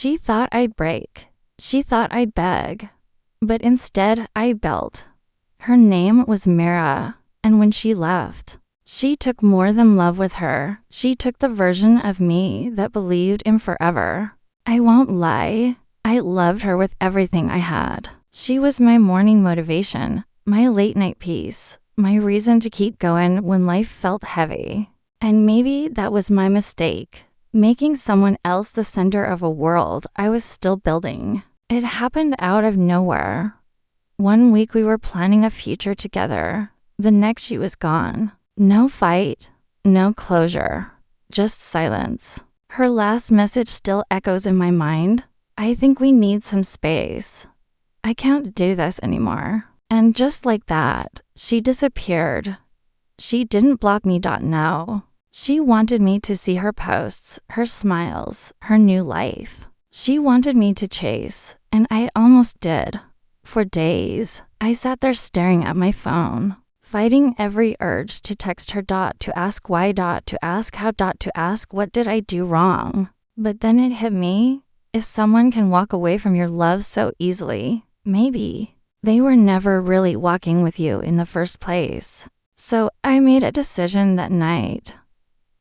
She thought I'd break. She thought I'd beg. But instead, I built. Her name was Mira, and when she left, she took more than love with her. She took the version of me that believed in forever. I won't lie, I loved her with everything I had. She was my morning motivation, my late night peace, my reason to keep going when life felt heavy. And maybe that was my mistake, making someone else the center of a world I was still building. It happened out of nowhere. One week we were planning a future together. The next she was gone. No fight, no closure, just silence. Her last message still echoes in my mind. I think we need some space. I can't do this anymore. And just like that, she disappeared. She didn't block me. No. She wanted me to see her posts, her smiles, her new life. She wanted me to chase, and I almost did. For days, I sat there staring at my phone, fighting every urge to text her. To ask why. To ask how. To ask what did I do wrong. But then it hit me. If someone can walk away from your love so easily, maybe they were never really walking with you in the first place. So I made a decision that night.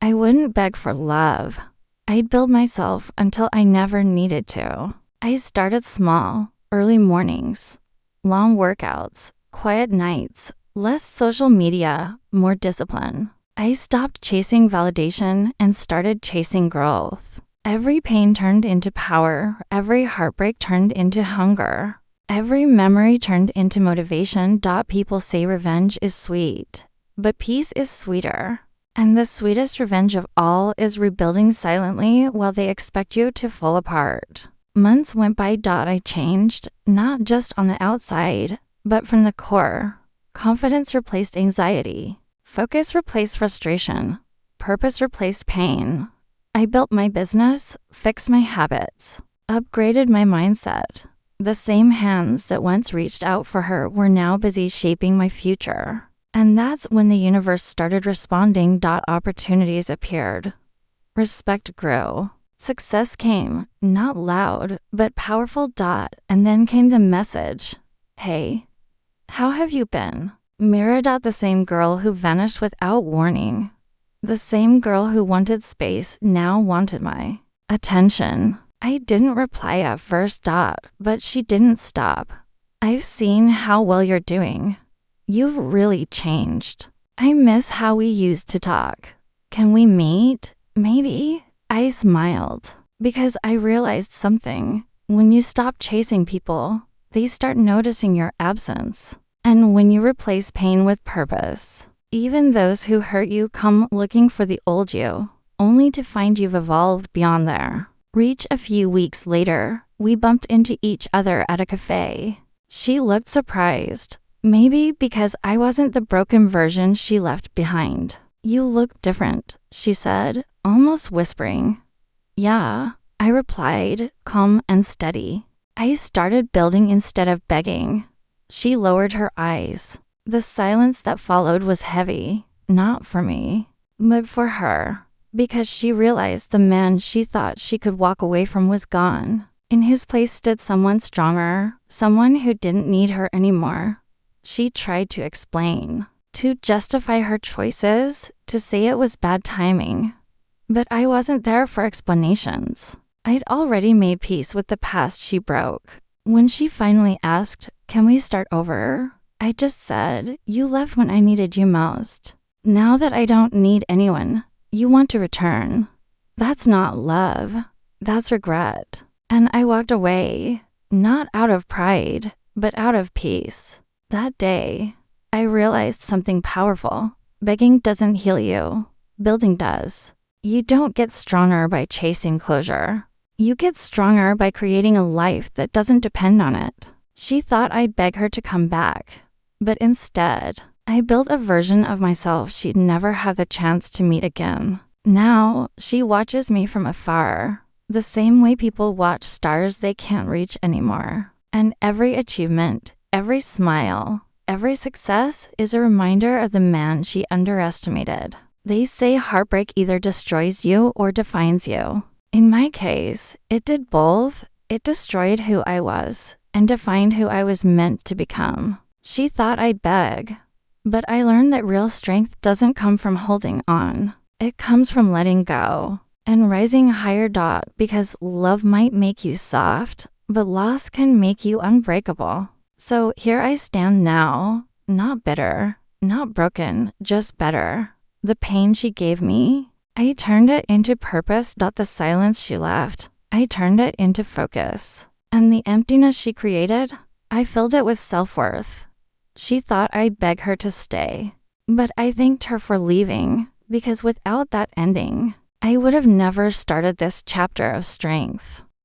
I wouldn't beg for love. I'd build myself until I never needed to. I started small, early mornings, long workouts, quiet nights, less social media, more discipline. I stopped chasing validation and started chasing growth. Every pain turned into power. Every heartbreak turned into hunger. Every memory turned into motivation. People say revenge is sweet, but peace is sweeter. And the sweetest revenge of all is rebuilding silently while they expect you to fall apart. Months went by. I changed, not just on the outside, but from the core. Confidence replaced anxiety. Focus replaced frustration. Purpose replaced pain. I built my business, fixed my habits, upgraded my mindset. The same hands that once reached out for her were now busy shaping my future. And that's when the universe started responding. Opportunities appeared. Respect grew. Success came, not loud, but powerful. And then came the message. Hey, how have you been? Mira. The same girl who vanished without warning. The same girl who wanted space now wanted my attention. I didn't reply at first. But she didn't stop. I've seen how well you're doing. You've really changed. I miss how we used to talk. Can we meet? Maybe? I smiled because I realized something. When you stop chasing people, they start noticing your absence. And when you replace pain with purpose, even those who hurt you come looking for the old you, only to find you've evolved beyond there. A few weeks later, we bumped into each other at a cafe. She looked surprised. Maybe because I wasn't the broken version she left behind. You look different, she said, almost whispering. Yeah, I replied, calm and steady. I started building instead of begging. She lowered her eyes. The silence that followed was heavy, not for me, but for her, because she realized the man she thought she could walk away from was gone. In his place stood someone stronger, someone who didn't need her anymore. She tried to explain, to justify her choices, to say it was bad timing. But I wasn't there for explanations. I'd already made peace with the past she broke. When she finally asked, "Can we start over?" I just said, "You left when I needed you most. Now that I don't need anyone, you want to return. That's not love. That's regret." And I walked away, not out of pride, but out of peace. That day, I realized something powerful. Begging doesn't heal you. Building does. You don't get stronger by chasing closure. You get stronger by creating a life that doesn't depend on it. She thought I'd beg her to come back. But instead, I built a version of myself she'd never have the chance to meet again. Now, she watches me from afar, the same way people watch stars they can't reach anymore. And every achievement, every smile, every success is a reminder of the man she underestimated. They say heartbreak either destroys you or defines you. In my case, it did both. It destroyed who I was and defined who I was meant to become. She thought I'd beg, but I learned that real strength doesn't come from holding on. It comes from letting go and rising higher. Because love might make you soft, but loss can make you unbreakable. So here I stand now, not bitter, not broken, just better. The pain she gave me, I turned it into purpose. The silence she left, I turned it into focus. And the emptiness she created, I filled it with self-worth. She thought I'd beg her to stay, but I thanked her for leaving, because without that ending, I would have never started this chapter of strength.